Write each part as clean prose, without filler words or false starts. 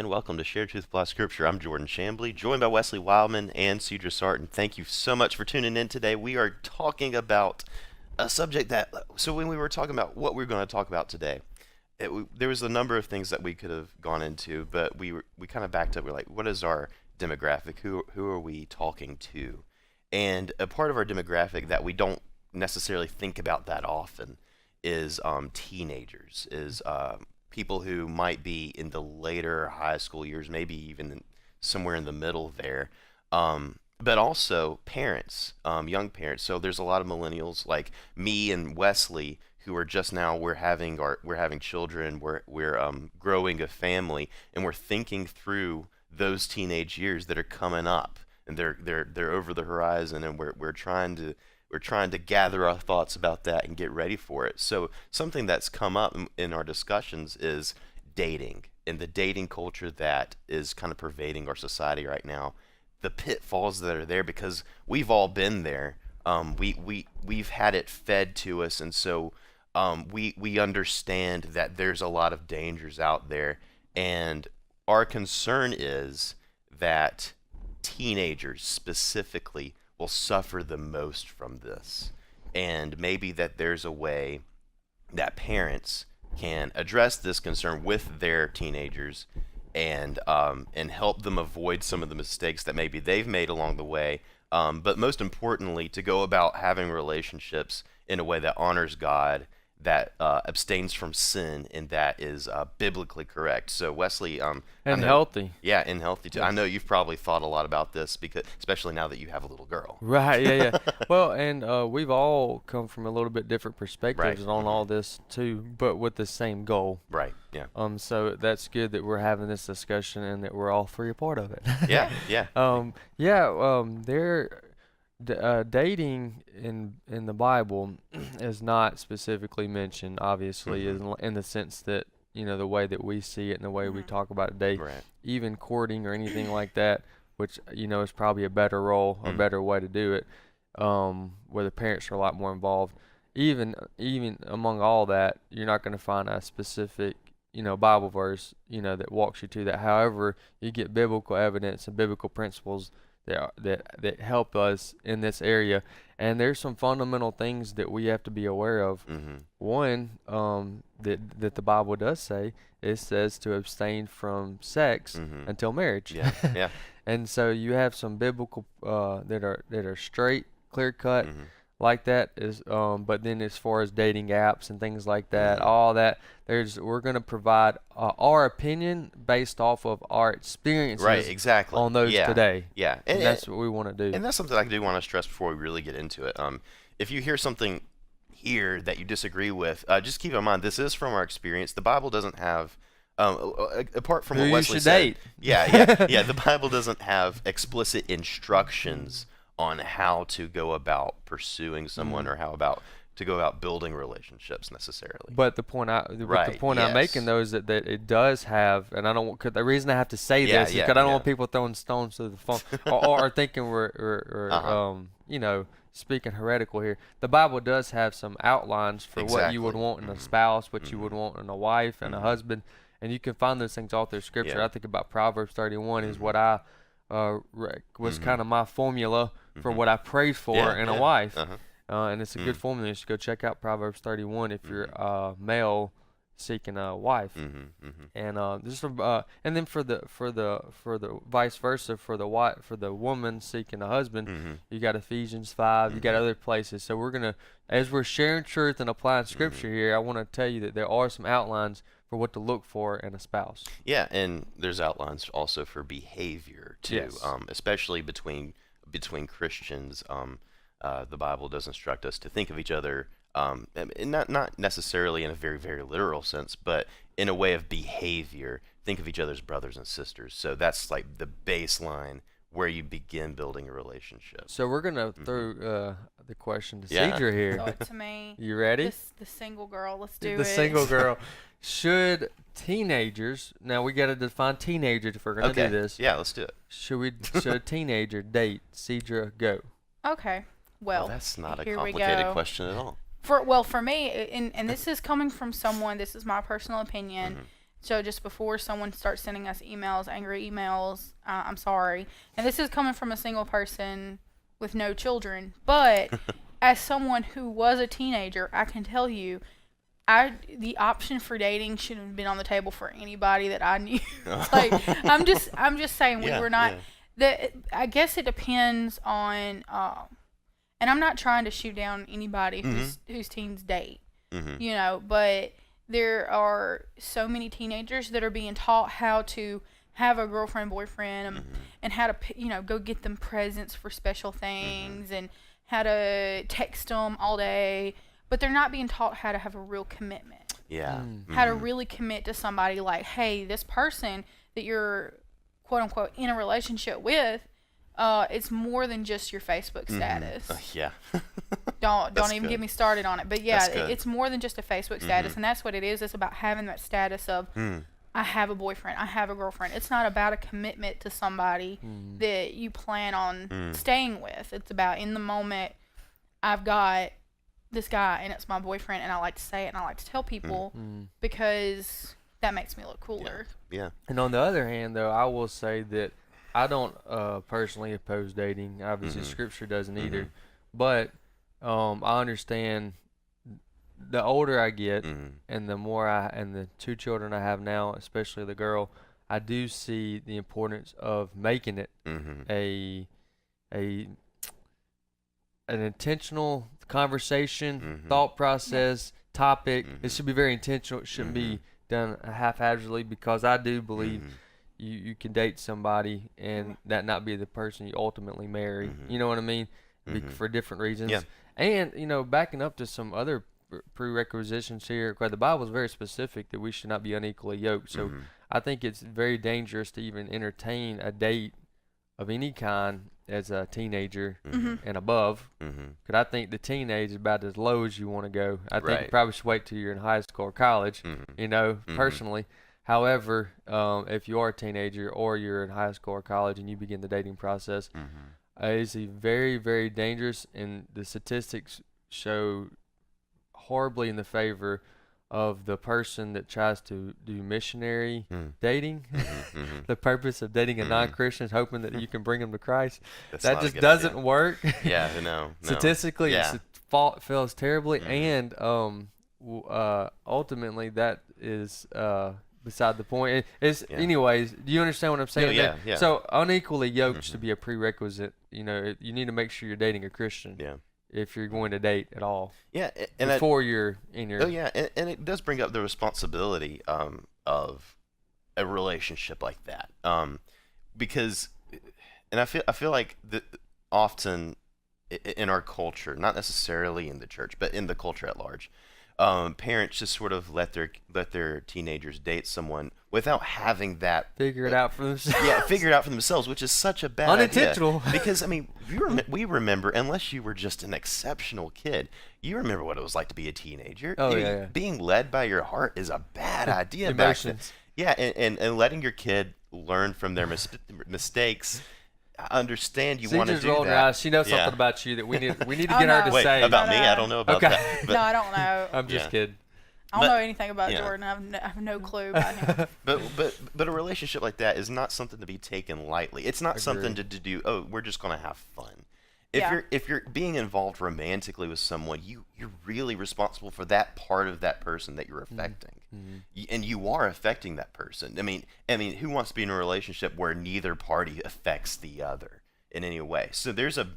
gentlemen, welcome to Share Truth Plus Scripture. I'm Jordan Chambly, joined by Wesley Wildman and Cedra Sarton. Thank you so much for tuning in today. We are talking about a subject so when we were talking about what we're going to talk about today, there was a number of things that we could have gone into, but we kind of backed up. We're like, what is our demographic? Who are we talking to? And a part of our demographic that we don't necessarily think about that often is teenagers, people who might be in the later high school years, maybe even somewhere in the middle there, but also parents, young parents. So there's a lot of millennials like me and Wesley who are just now we're having children, we're growing a family, and we're thinking through those teenage years that are coming up, and they're over the horizon, and we're trying to gather our thoughts about that and get ready for it. So something that's come up in our discussions is dating and the dating culture that is kind of pervading our society right now. The pitfalls that are there because we've all been there. We've had it fed to us, and so we understand that there's a lot of dangers out there. And our concern is that teenagers specifically will suffer the most from this, and maybe that there's a way that parents can address this concern with their teenagers and help them avoid some of the mistakes that maybe they've made along the way, but most importantly to go about having relationships in a way that honors God, that abstains from sin, and that is biblically correct. So Wesley, and healthy. Yeah, and healthy too. I know you've probably thought a lot about this because, especially now that you have a little girl. Right. Yeah. Well, and we've all come from a little bit different perspectives on all this too, but with the same goal. Right. Yeah. So that's good that we're having this discussion and that we're all three a part of it. Yeah. Dating in the Bible is not specifically mentioned, obviously, in the sense that, the way that we see it and the way we talk about it today. Right. Even courting or anything like that, which, is probably a better role, a better way to do it, where the parents are a lot more involved. Even among all that, you're not going to find a specific, Bible verse, that walks you to that. However, you get biblical evidence and biblical principles that help us in this area, and there's some fundamental things that we have to be aware of. One, that the Bible does say, it says to abstain from sex until marriage. Yeah. And so you have some biblical that are straight, clear cut, like that is. But then as far as dating apps and things like that, all that, we're going to provide our opinion based off of our experiences. Right. Exactly. On those today. Yeah. And that's what we want to do. And that's something I do want to stress before we really get into it. If you hear something here that you disagree with, just keep in mind this is from our experience. The Bible doesn't have. Apart from what Wesley said, the Bible doesn't have explicit instructions on how to go about pursuing someone or how to go about building relationships necessarily. But the point I'm making though is that it does have, and I don't want, 'cause the reason I have to say this is because I don't want people throwing stones to the phone or thinking we're speaking heretical here. The Bible does have some outlines for what you would want in a spouse, what you would want in a wife and a husband, and you can find those things all through Scripture. I think about Proverbs 31 is what I was kind of my formula for what I prayed for in a wife. And it's a good formula. You should go check out Proverbs 31 if you're a male seeking a wife. And and then for the vice versa, for the woman seeking a husband, you got Ephesians 5. You got other places. So we're gonna, as we're sharing truth and applying Scripture here, I want to tell you that there are some outlines for what to look for in a spouse. Yeah, and there's outlines also for behavior too, Yes. Especially between Christians. The Bible does instruct us to think of each other, and not necessarily in a very, very literal sense, but in a way of behavior. Think of each other as brothers and sisters. So that's like the baseline where you begin building a relationship. So we're gonna throw the question to Cedra here. Throw it to me. You ready? The single girl. Let's do it. The single girl. Should teenagers, now we got to define teenagers if we're going to do this. Yeah, let's do it. Should a teenager date? Cedra, go. Okay. Well, that's not a here complicated question at all. For me, and this is coming from someone, this is my personal opinion, So just before someone starts sending us emails, angry emails, I'm sorry. And this is coming from a single person with no children. But as someone who was a teenager, I can tell you, the option for dating shouldn't have been on the table for anybody that I knew. Like, I'm just saying we were not. I guess it depends on. And I'm not trying to shoot down anybody whose teens date. You know, but there are so many teenagers that are being taught how to have a girlfriend, boyfriend, and how to, go get them presents for special things and how to text them all day. But they're not being taught how to have a real commitment. Yeah. How to really commit to somebody like, hey, this person that you're, quote unquote, in a relationship with, it's more than just your Facebook status. Yeah. Don't even get me started on it. But yeah, it's more than just a Facebook status, and that's what it is. It's about having that status of I have a boyfriend, I have a girlfriend. It's not about a commitment to somebody that you plan on staying with. It's about in the moment, I've got this guy and it's my boyfriend, and I like to say it and I like to tell people because that makes me look cooler. Yeah. And on the other hand, though, I will say that I don't personally oppose dating. Obviously, Scripture doesn't either. But I understand the older I get and the more and the 2 children I have now, especially the girl, I do see the importance of making it an intentional conversation, thought process, topic. It should be very intentional. It shouldn't be done haphazardly, because I do believe you can date somebody and that not be the person you ultimately marry. You know what I mean? For different reasons. Yeah. And, backing up to some other prerequisitions here, because the Bible is very specific that we should not be unequally yoked. So I think it's very dangerous to even entertain a date of any kind as a teenager and above. Because I think the teenage is about as low as you want to go. I think you probably should wait till you're in high school or college, personally. However, if you are a teenager or you're in high school or college and you begin the dating process, it's very, very dangerous, and the statistics show horribly in the favor of the person that tries to do missionary dating. The purpose of dating a non-Christian is hoping that you can bring them to Christ. That just doesn't work. Yeah, no. Statistically, it fails terribly, and ultimately that is beside the point. Anyways, do you understand what I'm saying? Yeah. So unequally yoked should be a prerequisite. You need to make sure you're dating a Christian. Yeah. If you're going to date at all. Yeah, and before you're in your. Oh yeah, and it does bring up the responsibility of a relationship like that. Because, and I feel like often in our culture, not necessarily in the church, but in the culture at large, parents just sort of let their teenagers date someone without having that figure it out for themselves. Yeah, figure it out for themselves, which is such a bad unintentional idea. Because I mean, we remember, unless you were just an exceptional kid, you remember what it was like to be a teenager. Yeah. Being led by your heart is a bad idea. Emotions. Yeah, and letting your kid learn from their mistakes. I understand you want to do that. She knows something about you that we need to get her to say. About me? I don't know about that. But no, I don't know. I'm just kidding. I don't know anything about Jordan. I have no clue about him. But a relationship like that is not something to be taken lightly. It's not something to do. Oh, we're just going to have fun. If you're being involved romantically with someone, you're really responsible for that part of that person that you're affecting, and you are affecting that person. I mean, who wants to be in a relationship where neither party affects the other in any way? So there's a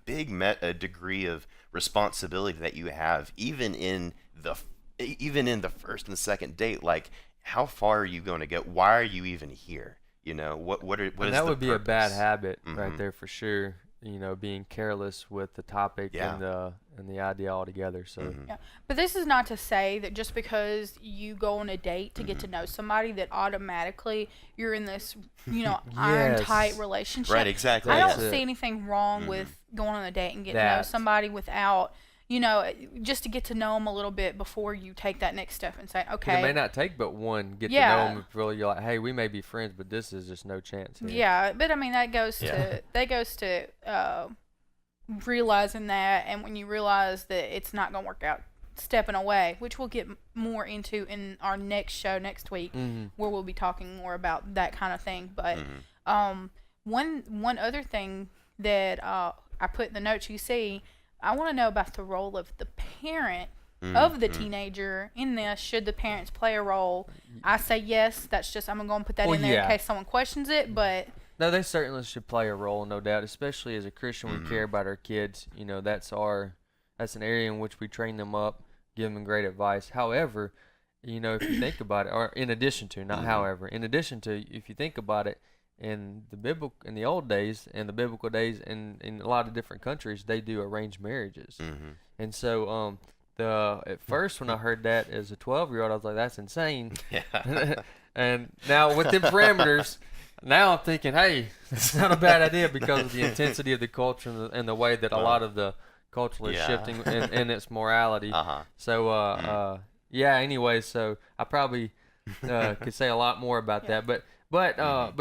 big degree of responsibility that you have, even in the first and second date. Like, how far are you going to go? Why are you even here? What is that would the be purpose? A bad habit right there for sure. Being careless with the topic and the idea altogether. So but this is not to say that just because you go on a date to get to know somebody, that automatically you're in this iron tight relationship. Right, exactly. I don't see anything wrong with going on a date and getting to know somebody without just to get to know them a little bit before you take that next step and say, okay. It may not take but one get to know them. If really you're like, hey, we may be friends, but this is just no chance here. Yeah, but I mean that goes to realizing that, and when you realize that it's not gonna work out stepping away, which we'll get more into in our next show next week, where we'll be talking more about that kind of thing. But one other thing that I put in the notes you see, I want to know about the role of the parent of the teenager in this. Should the parents play a role? I say yes. That's just, I'm going to put that in there in case someone questions it, but... No, they certainly should play a role, no doubt, especially as a Christian. We care about our kids. You know, that's an area in which we train them up, give them great advice. However, you know, if you think about it, or in addition to, not however, in addition to, if you think about it, in the old days and the biblical days, in a lot of different countries, they do arranged marriages. And so at first when I heard that as a 12-year-old, I was like, that's insane. And now with the parameters, now I'm thinking, hey, it's not a bad idea because of the intensity of the culture and the way that a lot of the culture is shifting in its morality. So anyway, so I probably could say a lot more about that, but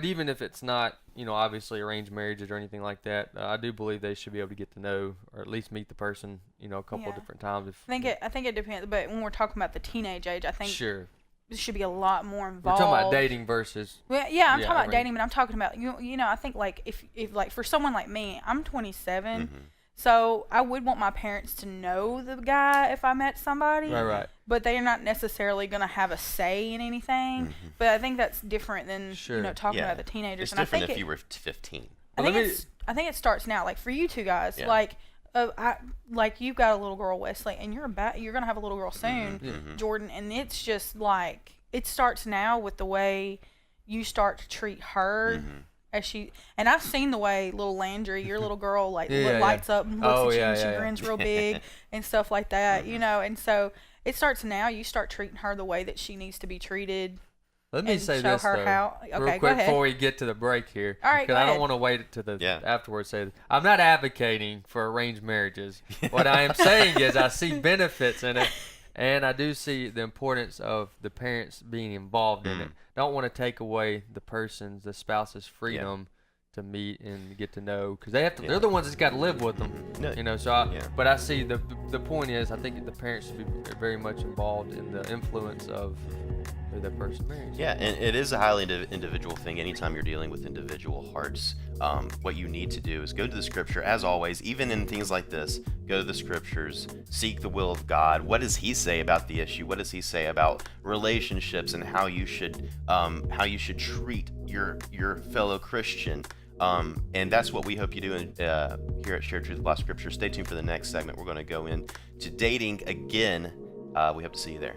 even if it's not, you know, obviously arranged marriages or anything like that, I do believe they should be able to get to know or at least meet the person, you know, a couple of different times. I think it depends, but when we're talking about the teenage age, I think there should be a lot more involved. We're talking about dating versus. Well, yeah, I'm talking about dating, but I'm talking about you know, I think like if like for someone like me, I'm 27. So I would want my parents to know the guy if I met somebody. Right. But they are not necessarily going to have a say in anything. But I think that's different than you know, talking about the teenagers. It's different if you were 15. I think it starts now. Like for you two guys, like you've got a little girl, Wesley, and you're going to have a little girl soon, Jordan. And it's just like it starts now with the way you start to treat her. And I've seen the way little Landry, your little girl, like lights up and looks at you and she grins real big and stuff like that, you know. And so it starts now. You start treating her the way that she needs to be treated. Let me say this though, real quick before we get to the break here. All right, because I don't want to wait to the afterwards. Say I'm not advocating for arranged marriages. What I am saying is I see benefits in it, and I do see the importance of the parents being involved in it. Don't want to take away the spouse's freedom to meet and get to know, because they have to. They're the ones that's got to live with them. You know. So, but I see the point is I think the parents should be very much involved in the influence of who that person marries. Yeah, and it is a highly individual thing. Anytime you're dealing with individual hearts, what you need to do is go to the scripture, as always, even in things like this, go to the scriptures, seek the will of God. What does he say about the issue? What does he say about relationships and how you should treat your fellow Christian? And that's what we hope you do here at Share Truth About Scripture. Stay tuned for the next segment. We're going to go into dating again. We hope to see you there.